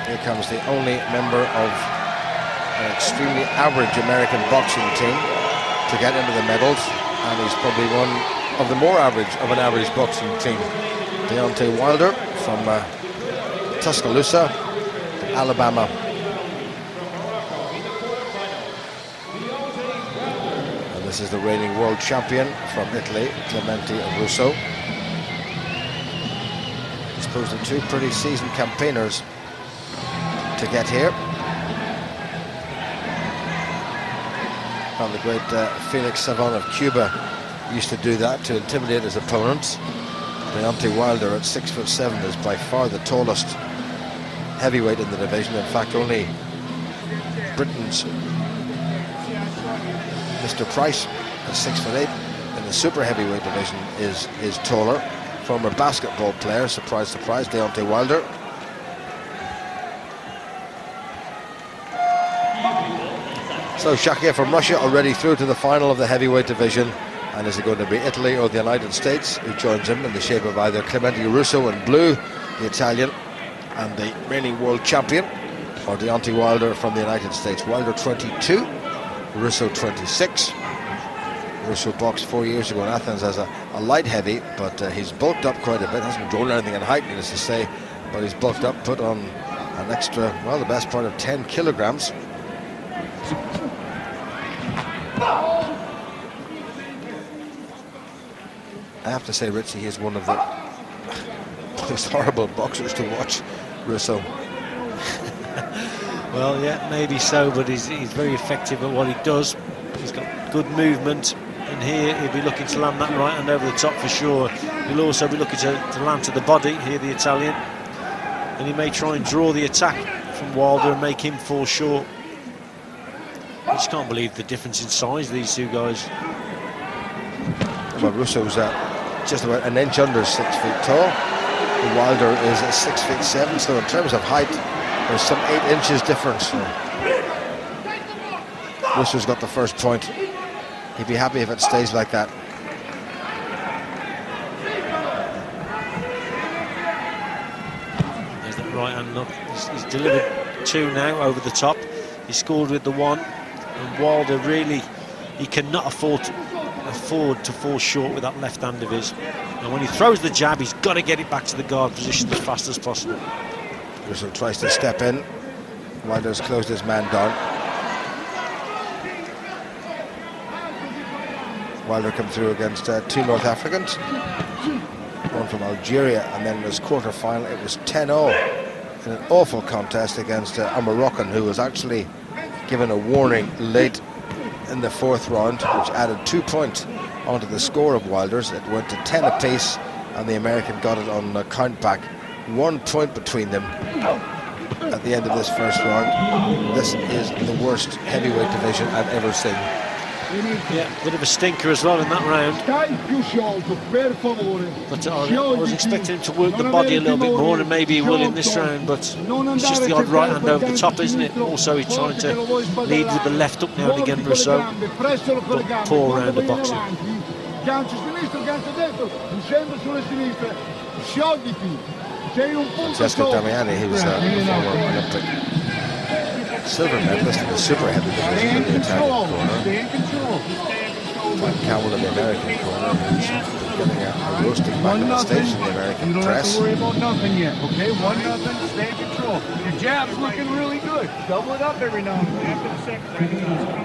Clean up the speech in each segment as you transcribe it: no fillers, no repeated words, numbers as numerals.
Here comes the only member of an extremely average American boxing team to get into the medals, and he's probably one of the more average of an average boxing team. Deontay Wilder from Tuscaloosa, Alabama. And this is the reigning world champion from Italy, Clemente Russo. Disposed of two pretty seasoned campaigners to get here. And the great Felix Savon of Cuba used to do that to intimidate his opponents. Deontay Wilder at 6'7" is by far the tallest heavyweight in the division. In fact, only Britain's Mr. Price at 6'8" in the super heavyweight division is taller. Former basketball player, surprise, surprise, Deontay Wilder. So Shakir from Russia already through to the final of the heavyweight division. And is it going to be Italy or the United States who joins him in the shape of either Clemente Russo in blue, the Italian, and the reigning world champion, or Deontay Wilder from the United States? Wilder 22, Russo 26. Russo boxed 4 years ago in Athens as a light heavy, but he's bulked up quite a bit. Hasn't grown anything in height, needless to say, but he's bulked up, put on an extra, well, the best part of 10 kilograms. I have to say, Richie, he is one of the most horrible boxers to watch, Russo. Well, yeah, maybe so, but he's very effective at what he does. He's got good movement, and here he'll be looking to land that right hand over the top for sure. He'll also be looking to land to the body, here the Italian. And he may try and draw the attack from Wilder and make him fall short. I just can't believe the difference in size, these two guys. Well, Russo's just about an inch under 6 feet tall. Wilder is 6'7", so in terms of height, there's some 8 inches difference. Russo's got the first point. He'd be happy if it stays like that. There's that right hand look. He's delivered 2 now over the top. He scored with the 1, and Wilder really, he cannot afford to fall short with that left hand of his. And when he throws the jab, he's got to get it back to the guard position as fast as possible. Russo tries to step in. Wilder's closed his man down. Wilder come through against 2 North Africans, one from Algeria, and then in his quarter-final it was 10-0 in an awful contest against a Moroccan who was actually given a warning late in the 4th round, which added 2 points onto the score of Wilder's. It went to 10 apiece, and the American got it on a count back. 1 point between them at the end of this first round. This is the worst heavyweight division I've ever seen. Yeah, bit of a stinker as well in that round. But I was expecting him to work the body a little bit more, and maybe he will in this round, but it's just the odd right hand over the top, isn't it? Also, he's trying to lead with the left up now and again, Russo, but poor round of boxing. Francesco Damiani, he was a former Olympic silver medalist in the super heavy division in the Italian corner. Tom Campbell in the American corner, who's getting a roasting back on the stage in the American press. Don't worry about nothing yet, okay? 1-0, stay in control. Your jab's looking really good. Double it up every now and then. After the second round,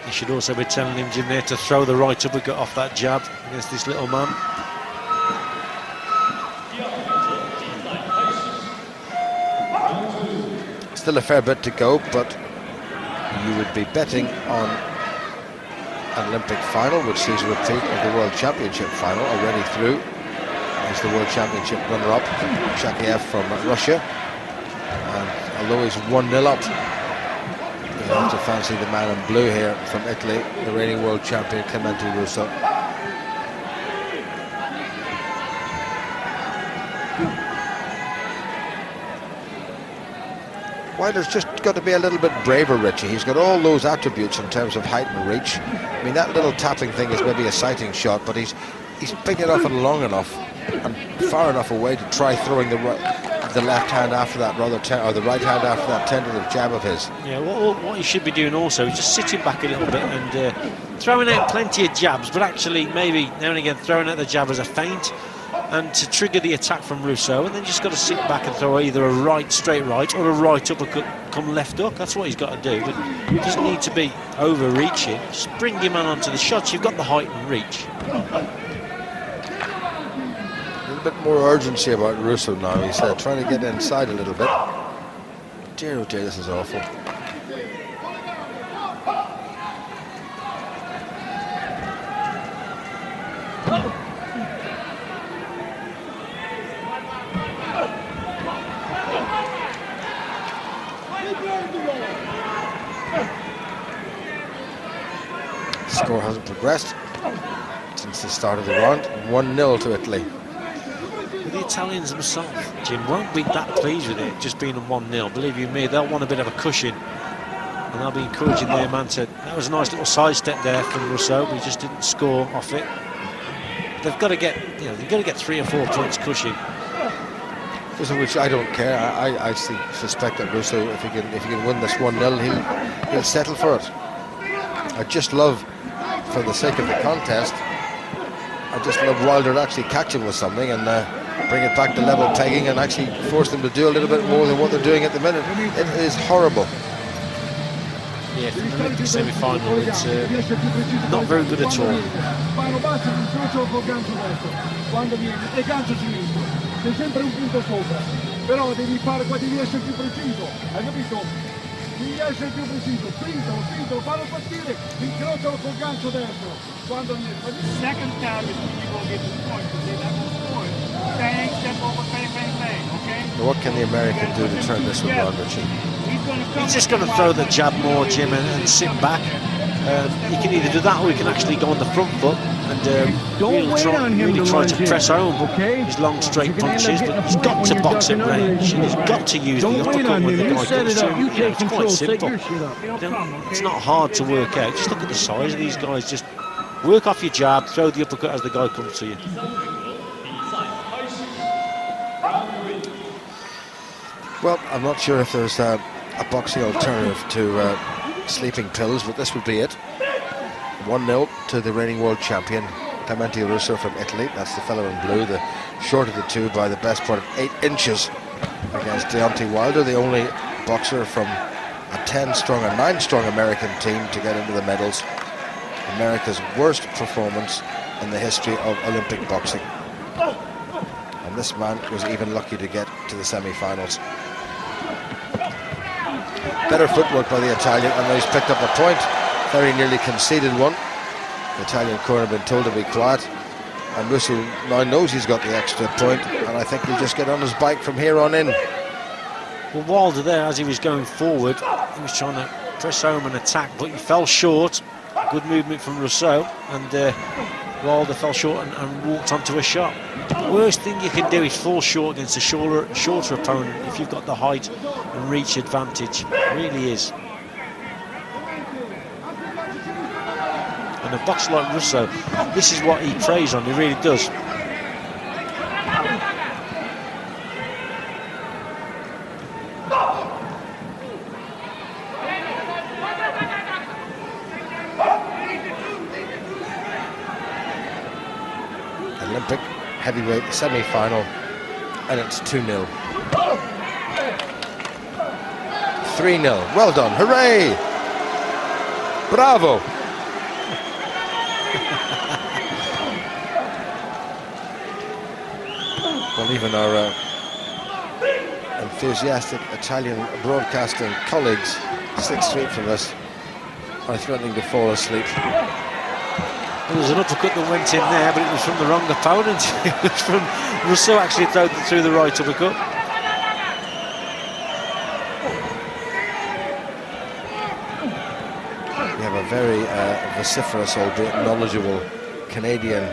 You should also be telling him, Jim, there to throw the right uppercut off that jab against this little man. Still a fair bit to go, but you would be betting on an Olympic final, which sees a repeat of the World Championship final, already through. As the World Championship runner-up, Shakir from Russia. And although he's 1-0 up, you have to fancy the man in blue here from Italy, the reigning world champion Clemente Russo. Wilder's just got to be a little bit braver, Richie. He's got all those attributes in terms of height and reach. I mean, that little tapping thing is maybe a sighting shot, but he's big enough and long enough and far enough away to try throwing the the left hand after that, or the right hand after that tentative jab of his. Yeah, what he should be doing also is just sitting back a little bit and throwing out plenty of jabs, but actually maybe now and again throwing out the jab as a feint and to trigger the attack from Russo, and then just got to sit back and throw either a right, straight right, or a right uppercut come left hook. That's what he's got to do, but he doesn't need to be overreaching. Just bring your man onto the shots. You've got the height and reach. A little bit more urgency about Russo now. He's trying to get inside a little bit. Dear, oh dear, this is awful. Score hasn't progressed since the start of the round. 1-0 to Italy. The Italians themselves, Jim, won't be that pleased with it just being a 1-0. Believe you me, they'll want a bit of a cushion, and they'll be encouraging their man to. That was a nice little sidestep there from Russo, but he just didn't score off it. They've got to get, they've got to get 3 or 4 points cushion. Which I don't care. I actually suspect that Russo, if he can win this 1-0, he'll settle for it. I just love, for the sake of the contest, I just love Wilder to actually catch him with something and bring it back to level pegging and actually force them to do a little bit more than what they're doing at the minute. It is horrible. Yeah, for the Olympic semi-final, it's not very good at all. Sei sempre un punto sopra, però devi essere più preciso, hai capito? Devi essere più preciso, spinto, fallo partire, incrocialo col gancio destro. Quando second time is when you go get the point, because they never score. Bang, step over, bang, okay? What can the American do to turn this one around, Richie? He's just going to throw the jab more, Jim, and sit back. He can either do that or he can actually go on the front foot and really try to press home his long straight punches, but he's got to box at range and he's got to use the uppercut when the guy comes to him. It's quite simple. It's not hard to work out. Just look at the size of these guys. Just work off your jab, throw the uppercut as the guy comes to you. Well, I'm not sure if there's a boxing alternative to sleeping pills, but this would be it. 1-0 to the reigning world champion, Clemente Russo from Italy. That's the fellow in blue, the short of the two by the best part of 8 inches against Deontay Wilder, the only boxer from a 10-strong and 9-strong American team to get into the medals. America's worst performance in the history of Olympic boxing. And this man was even lucky to get to the semi-finals. Better footwork by the Italian, and he's picked up a point. Very nearly conceded one. The Italian corner been told to be quiet, and Russo now knows he's got the extra point, and I think he'll just get on his bike from here on in. Well, Wilder there, as he was going forward, he was trying to press home and attack, but he fell short. Good movement from Russo, and Wilder fell short and walked onto a shot. The worst thing you can do is fall short against a shorter opponent if you've got the height and reach advantage. It really is. And a boxer like Russo, this is what he preys on, he really does. Olympic heavyweight semi-final, and it's 2-0. 3-0. Well done. Hooray! Bravo! Well, even our enthusiastic Italian broadcasting colleagues 6 feet from us are threatening to fall asleep. Well, there was an uppercut that went in there, but it was from the wrong opponent. It was from Russo actually threw the right uppercut. We have a very vociferous, albeit knowledgeable Canadian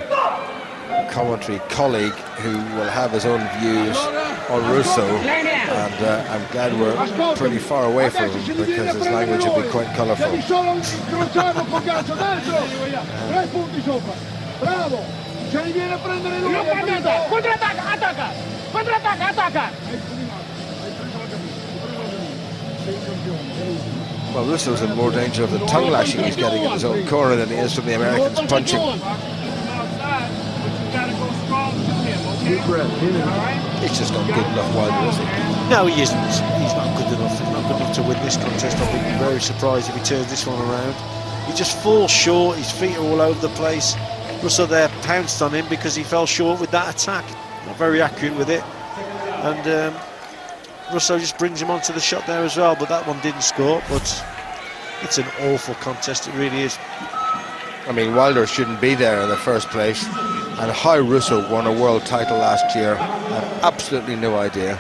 commentary colleague who will have his own views on Russo, and I'm glad we're pretty far away from him because his language would be quite colourful. Well, Russo's in more danger of the tongue lashing he's getting in his own corner than he is from the Americans punching. He's just not good enough, Wilder, is he? No, he isn't. He's not good enough. He's not good enough to win this contest. I'll be very surprised if he turns this one around. He just falls short. His feet are all over the place. Russo there pounced on him because he fell short with that attack. Not very accurate with it. And Russo just brings him onto the shot there as well, but that one didn't score. But it's an awful contest, it really is. I mean, Wilder shouldn't be there in the first place. And how Russo won a world title last year, I have absolutely no idea.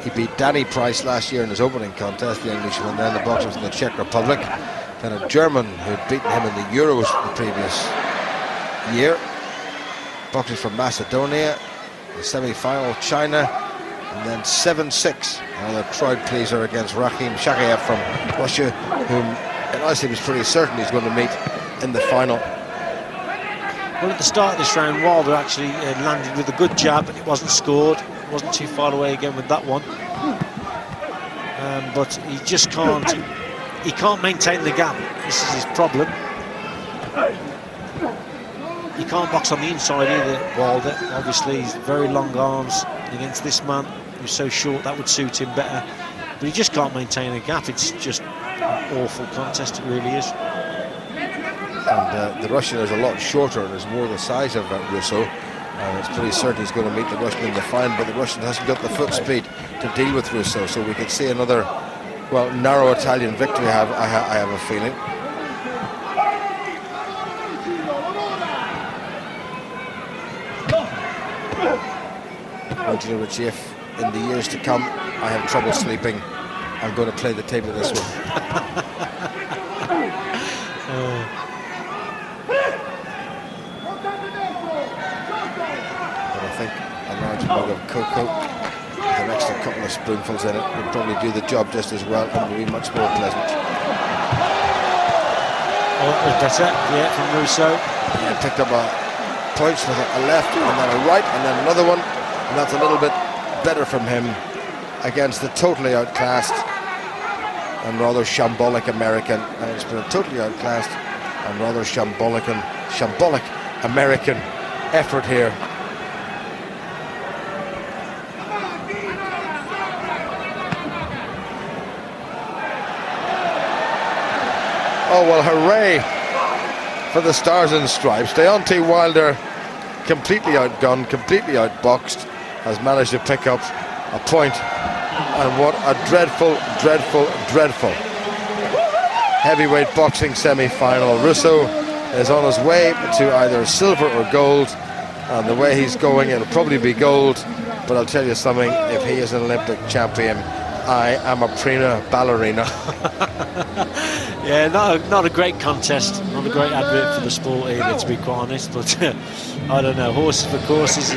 He beat Danny Price last year in his opening contest, the Englishman, then the boxer from the Czech Republic, then a German who'd beaten him in the Euros the previous year. Boxers from Macedonia, the semi-final China, and then 7-6. Another crowd pleaser against Rakhim Shakayev from Russia, whom it honestly was pretty certain he's going to meet in the final. Well, at the start of this round, Wilder actually landed with a good jab, and it wasn't scored. It wasn't too far away again with that one. But he just can't. He can't maintain the gap. This is his problem. He can't box on the inside either, Wilder. Obviously, he's very long arms against this man who's so short. That would suit him better. But he just can't maintain a gap. It's just an awful contest, it really is. And the Russian is a lot shorter and is more the size of Russo. And it's pretty certain he's going to meet the Russian in the final, but the Russian hasn't got the foot speed to deal with Russo. So we could see another, well, narrow Italian victory, I have a feeling. Well, do you know, Richie, if in the years to come I have trouble sleeping, I'm going to play the tape of this one. But I think a large mug of cocoa with an extra couple of spoonfuls in it would probably do the job just as well and would be much more pleasant. Oh, that was better, yeah, from Russo. Yeah, picked up a punch with a left and then a right and then another one, and that's a little bit better from him against the totally outclassed and rather shambolic American. And it's been a totally outclassed and rather shambolic American effort here. Oh, well, hooray for the Stars and Stripes. Deontay Wilder, completely outgunned, completely outboxed, has managed to pick up a point. And what a dreadful, dreadful, dreadful heavyweight boxing semi-final. Russo is on his way to either silver or gold, and the way he's going, it'll probably be gold. But I'll tell you something, if he is an Olympic champion, I am a prima ballerina. Yeah, not a great contest, not a great advert for the sport either, to be quite honest. But I don't know, horses for courses.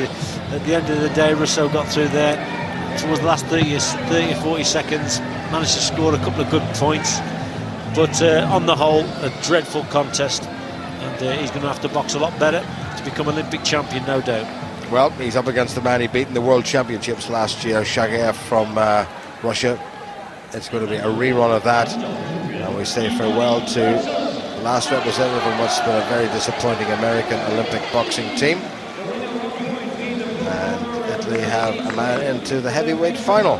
At the end of the day, Russo got through there towards the last 30 or 40 seconds, managed to score a couple of good points. But on the whole, a dreadful contest, and he's going to have to box a lot better to become Olympic champion, no doubt. Well, he's up against the man he beat in the World Championships last year, Shakayev from Russia. It's going to be a rerun of that, and we say farewell to the last representative of what's been a very disappointing American Olympic boxing team. And Italy have a man into the heavyweight final.